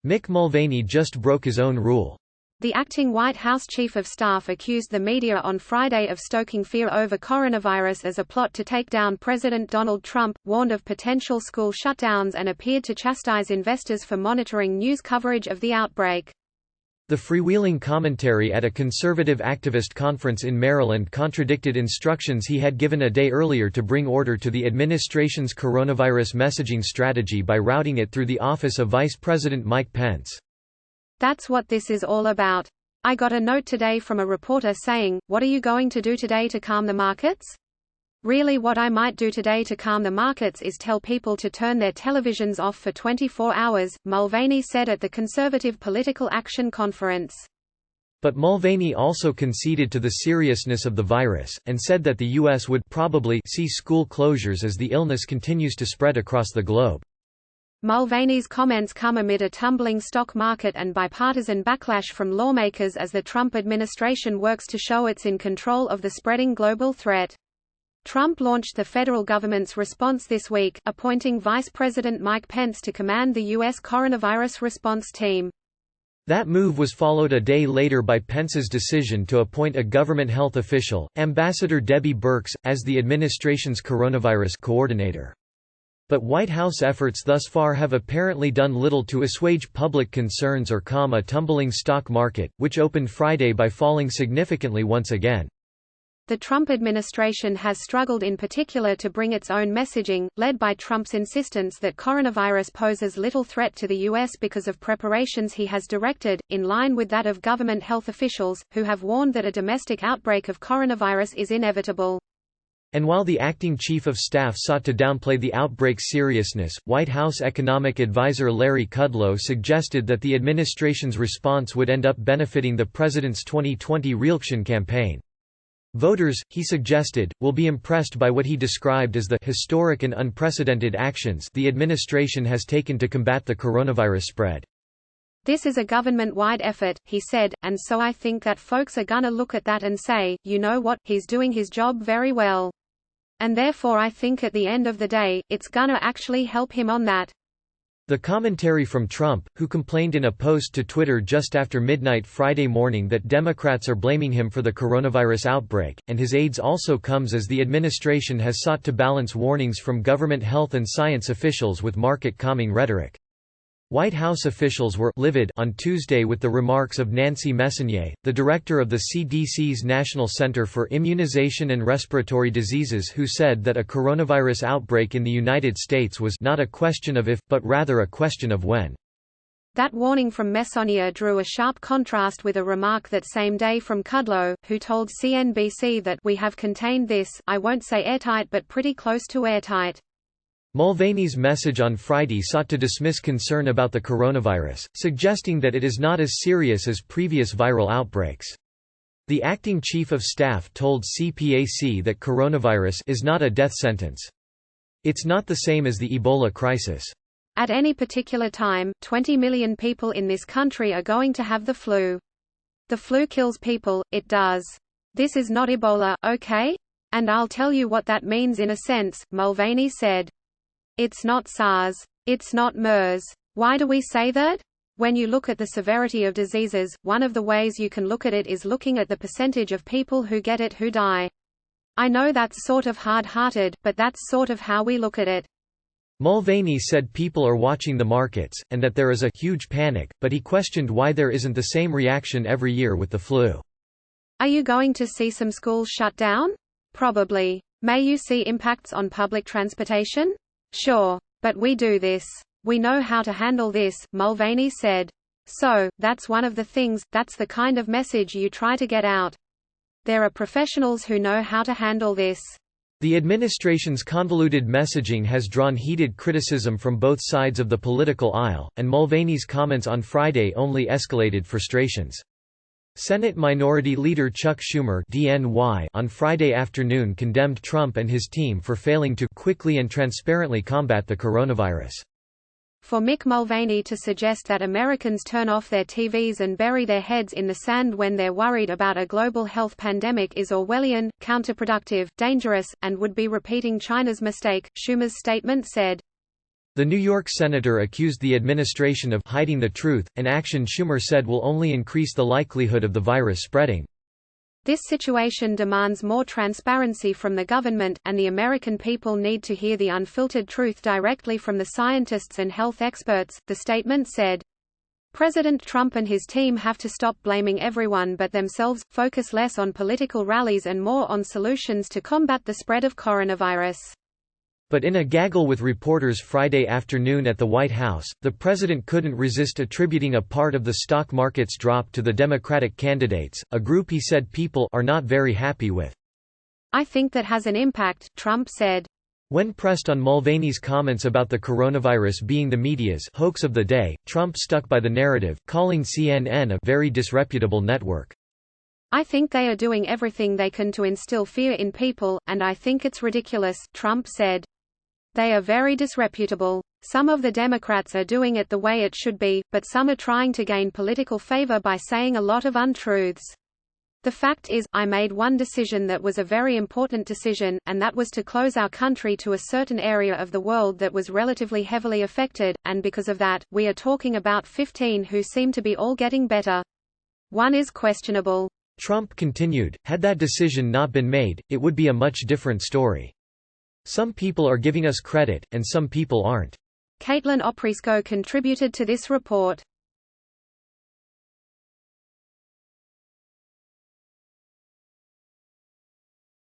Mick Mulvaney just broke his own rule. The acting White House chief of staff accused the media on Friday of stoking fear over coronavirus as a plot to take down President Donald Trump, warned of potential school shutdowns and appeared to chastise investors for monitoring news coverage of the outbreak. The freewheeling commentary at a conservative activist conference in Maryland contradicted instructions he had given a day earlier to bring order to the administration's coronavirus messaging strategy by routing it through the office of Vice President Mike Pence. "That's what this is all about. I got a note today from a reporter saying, 'What are you going to do today to calm the markets?' Really what I might do today to calm the markets is tell people to turn their televisions off for 24 hours, Mulvaney said at the Conservative Political Action Conference. But Mulvaney also conceded to the seriousness of the virus, and said that the U.S. would probably see school closures as the illness continues to spread across the globe. Mulvaney's comments come amid a tumbling stock market and bipartisan backlash from lawmakers as the Trump administration works to show it's in control of the spreading global threat. Trump launched the federal government's response this week, appointing Vice President Mike Pence to command the U.S. coronavirus response team. That move was followed a day later by Pence's decision to appoint a government health official, Ambassador Debbie Birx, as the administration's coronavirus coordinator. But White House efforts thus far have apparently done little to assuage public concerns or calm a tumbling stock market, which opened Friday by falling significantly once again. The Trump administration has struggled in particular to bring its own messaging, led by Trump's insistence that coronavirus poses little threat to the U.S. because of preparations he has directed, in line with that of government health officials, who have warned that a domestic outbreak of coronavirus is inevitable. And while the acting chief of staff sought to downplay the outbreak's seriousness, White House economic advisor Larry Kudlow suggested that the administration's response would end up benefiting the president's 2020 re-election campaign. Voters, he suggested, will be impressed by what he described as the historic and unprecedented actions the administration has taken to combat the coronavirus spread. This is a government-wide effort, he said, and so I think that folks are gonna look at that and say, you know what, he's doing his job very well. And therefore I think at the end of the day, it's gonna actually help him on that. The commentary from Trump, who complained in a post to Twitter just after midnight Friday morning that Democrats are blaming him for the coronavirus outbreak, and his aides also comes as the administration has sought to balance warnings from government health and science officials with market-calming rhetoric. White House officials were livid on Tuesday with the remarks of Nancy Messonnier, the director of the CDC's National Center for Immunization and Respiratory Diseases, who said that a coronavirus outbreak in the United States was not a question of if, but rather a question of when. That warning from Messonnier drew a sharp contrast with a remark that same day from Kudlow, who told CNBC that we have contained this, I won't say airtight but pretty close to airtight. Mulvaney's message on Friday sought to dismiss concern about the coronavirus, suggesting that it is not as serious as previous viral outbreaks. The acting chief of staff told CPAC that coronavirus is not a death sentence. It's not the same as the Ebola crisis. At any particular time, 20 million people in this country are going to have the flu. The flu kills people, it does. This is not Ebola, okay? And I'll tell you what that means in a sense, Mulvaney said. It's not SARS. It's not MERS. Why do we say that? When you look at the severity of diseases, one of the ways you can look at it is looking at the percentage of people who get it who die. I know that's sort of hard-hearted, but that's sort of how we look at it. Mulvaney said people are watching the markets, and that there is a huge panic, but he questioned why there isn't the same reaction every year with the flu. Are you going to see some schools shut down? Probably. May you see impacts on public transportation? Sure. But we do this. We know how to handle this, Mulvaney said. So, that's one of the things, that's the kind of message you try to get out. There are professionals who know how to handle this. The administration's convoluted messaging has drawn heated criticism from both sides of the political aisle, and Mulvaney's comments on Friday only escalated frustrations. Senate Minority Leader Chuck Schumer (DNY) on Friday afternoon condemned Trump and his team for failing to quickly and transparently combat the coronavirus. For Mick Mulvaney to suggest that Americans turn off their TVs and bury their heads in the sand when they're worried about a global health pandemic is Orwellian, counterproductive, dangerous, and would be repeating China's mistake, Schumer's statement said. The New York senator accused the administration of hiding the truth, an action Schumer said will only increase the likelihood of the virus spreading. This situation demands more transparency from the government, and the American people need to hear the unfiltered truth directly from the scientists and health experts, the statement said. President Trump and his team have to stop blaming everyone but themselves, focus less on political rallies and more on solutions to combat the spread of coronavirus. But in a gaggle with reporters Friday afternoon at the White House, the president couldn't resist attributing a part of the stock market's drop to the Democratic candidates, a group he said people are not very happy with. I think that has an impact, Trump said. When pressed on Mulvaney's comments about the coronavirus being the media's hoax of the day, Trump stuck by the narrative, calling CNN a very disreputable network. I think they are doing everything they can to instill fear in people, and I think it's ridiculous, Trump said. They are very disreputable. Some of the Democrats are doing it the way it should be, but some are trying to gain political favor by saying a lot of untruths. The fact is, I made one decision that was a very important decision, and that was to close our country to a certain area of the world that was relatively heavily affected, and because of that, we are talking about 15 who seem to be all getting better. One is questionable. Trump continued, had that decision not been made, it would be a much different story. Some people are giving us credit, and some people aren't. Caitlin Oprisco contributed to this report.